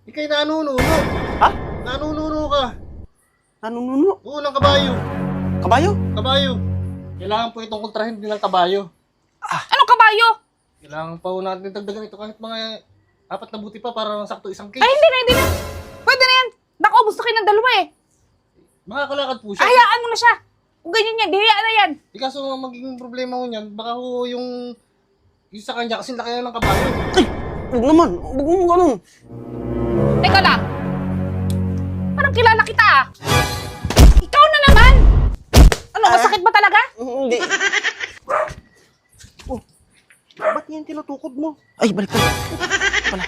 Ika'y nanununo. Ha? Nanununo ka. Nanununo? Oo, ng kabayo. Kabayo? Kabayo. Kailangan po itong kontrahin din ng kabayo. Anong kabayo? Kailangan pa po natin dagdagan ito kahit mga 4 na buti pa para sakto isang case. Ay, hindi na. Pwede na yan. Naku, gusto kayo ng dalawa eh. Makakalakad po siya. Hayaan mo na siya. Kung ganyan yan, dihiyaan na yan. Di kaso ang magiging problema ko niyan, baka ho yung sa kanya kasi laki na ng kabayo. Huwag naman. Huwag mo ganun. Teka lang. Parang kilala kita ah. Ikaw na naman. Ano, masakit ba talaga? Hindi. Oh, ba't yan tinutukod mo? Ay, balik ka. Pala.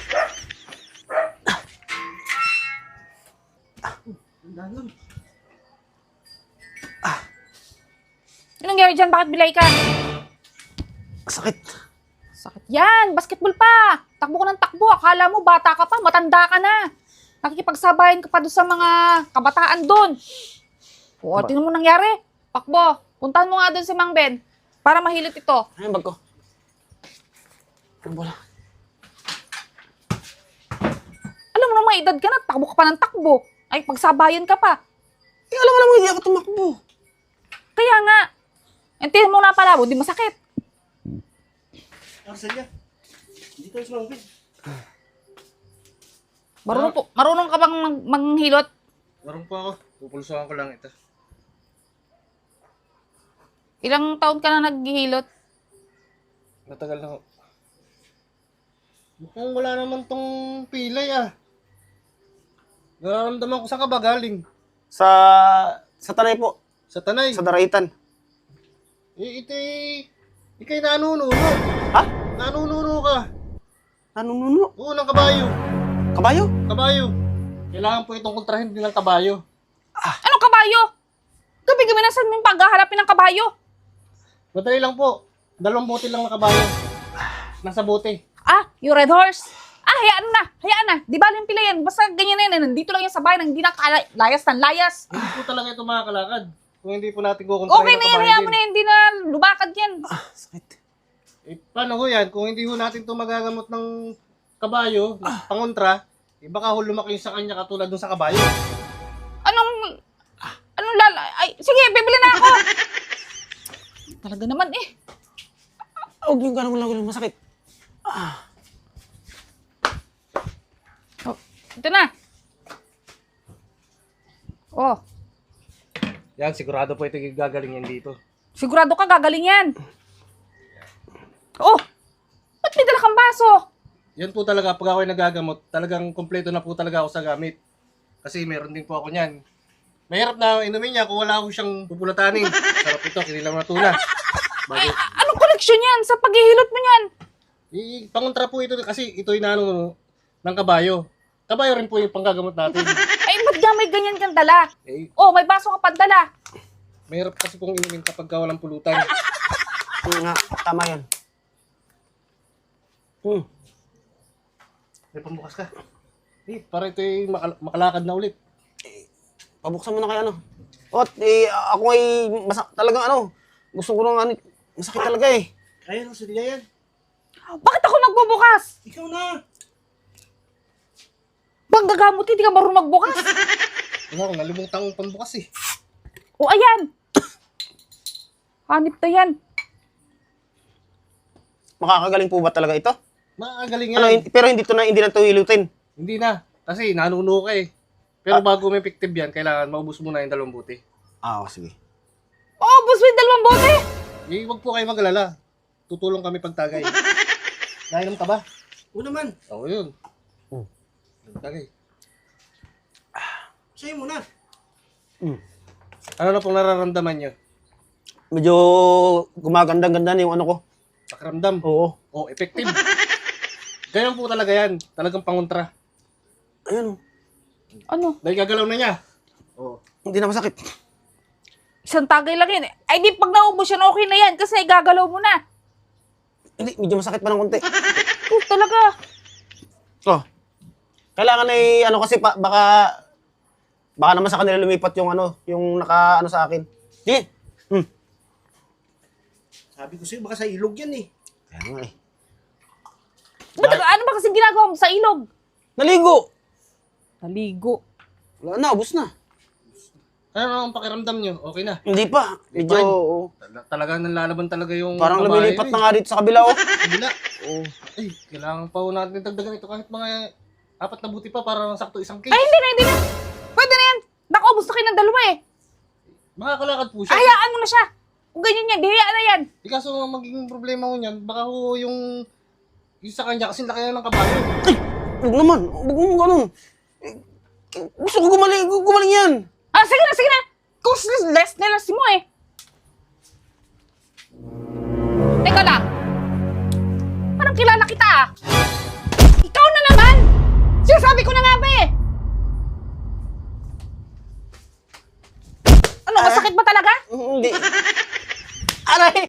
Anong nangyari dyan? Bakit bilay ka? Sakit. Sakit yan. Basketball pa. Takbo ka ng takbo. Akala mo bata ka pa. Matanda ka na. Nakikipagsabayan ka pa doon sa mga kabataan doon. O, tingnan mo nangyari. Pakbo. Puntahan mo nga doon si Mang Ben. Para mahilit ito. Ay, bag ko. Ano bola? Alam mo na may edad ka na. Takbo ka pa ng takbo. Ay, pagsabayan ka pa. Eh, alam mo naman, hindi ako tumakbo. Kaya nga. Tingnan mo na pala. Di masakit. Arcelia, dito sa mga Marunong ka bang manghilot? Meron po ako. Pupulsuhan ko lang ito. Ilang taon ka na naghihilot? Matagal na ako. Mukhang wala naman tong pilay ah. Nararamdaman ko saan ka ba galing? Sa tanay po. Sa tanay. Sa daraitan. Ika'y nanununo. Ha? Nanununo ka. Nanununo? Oo, ng kabayo. Kabayo? Kabayo. Kailangan po itong kontrahin din ng kabayo. Anong kabayo? Gabi-gabi na saan yung paghahanapin ng kabayo? Madali lang po. 2 bote lang na kabayo. Nasa bote. Ah, yung red horse. Ah, hayaan na. Di ba yung pila yan? Basta ganyan na yan. Nandito lang yan sa bahay. Hindi na layas ng layas. Hindi po talaga ito makakalakad. Kung hindi po natin kukontrahin Okay ng na yan, kabayo hayaan mo din. na yan. Hindi na lumakad yan. Sakit. Paano ho yan? Kung hindi ho natin ito magagamot ng kabayo, pangontra, baka ho lumaki sa kanya katulad dun sa kabayo. Anong lala? Ay, sige, bibili na ako. Talaga naman eh. Huwag yung ganun lang masakit. Oh, ito na. Oh, Yan, sigurado po ito gagaling yan dito. sigurado ka gagaling yan. Oh, ba't may dala kang baso? Yan po talaga, pag ako'y nagagamot, talagang kompleto na po talaga ako sa gamit. Kasi meron din po ako niyan. Mahirap na inumin niya kung wala ako siyang pupulatanin. Sarap ito, kinilang na tuna. Ay, anong connection yan sa paghihilot mo yan? Pangontra po ito kasi ito'y nanong ng kabayo. Kabayo rin po yung panggagamot natin. Ay, ba't nga may ganyan kang dala? Eh, Oh, may baso ka pa dala. mahirap kasi pong inumin kapag walang pulutan. Nga, tama yan. May pambukas ka. Para ito'y makalakad na ulit. Pabuksan mo na kaya ano. Ot, ako ay talagang gusto ko nang masakit talaga eh. Kaya nang sadya yan. Bakit ako magbubukas? Ikaw na! Bang gagamot, hindi ka marunong magbukas. Wala akong nalimutan ang pambukas eh. O, ayan. Hanip na yan. Makakagaling po ba talaga ito? Makakagaling yan. Pero hindi na to hilutin. Hindi na. Kasi nanuno ka eh. Pero bago may effective yan, kailangan maubos muna yung 2 buti. Sige. Oh, boss, may 2 bote. Huwag po kayo mag-alala. Tutulong kami pagtagay. Nainom ka ba? Oo naman. Oo, yun. Tagay. Sa'yo muna. Ano na pong nararamdaman nyo? Medyo gumaganda-ganda na yung ano ko. Pakiramdam? Oo. Oo, effective. Ganyan po talaga yan. Talagang pangontra. Ayun. Ano? Dahil gagalaw na niya. Oo. Hindi na masakit. Isang tagay lang yan. Ay, di pag naubos yan, okay na yan. Kasi gagalaw mo na. Hindi, medyo masakit pa ng konti. Oh, talaga. Oh. Kailangan ay kasi baka naman sa kanila lumipat yung yung sa akin. Sige. Sabi ko sa'yo, baka sa ilog yan eh. Kaya nga eh. Ano ba kasing ginagawa mo sa ilog? Naligo! Naligo. Wala na, ubos na. Ano ang pakiramdam nyo? Okay na. Hindi pa. Medyo, Fine. oo. Talagang nalalaban talaga yung Parang babae lumilipat mo na nga dito sa kabila, oh. Kabila. Oo. Ay, kailangan pa ho natin dagdagan ito kahit mga 4 na buti pa para sakto isang case. Ay, hindi na. Pwede na yan. Naku, gusto kayo ng dalawa eh. Makakalakad po siya. Hayaan mo na siya. Kung ganyan yan, dihiya na yan. Di kaso magiging problema ko niyan, baka ho yung sa kanya kasi laki na ng kabayo. Huwag naman. Huwag mo ganun. Eh, gusto ko gumaling yan. Ah, sige na. Kung less mo eh. Teka lang. Parang kilala kita ah. Ikaw na naman. Sinasabi ko na nga ba eh. Ano, masakit ba talaga? Hindi. Aray!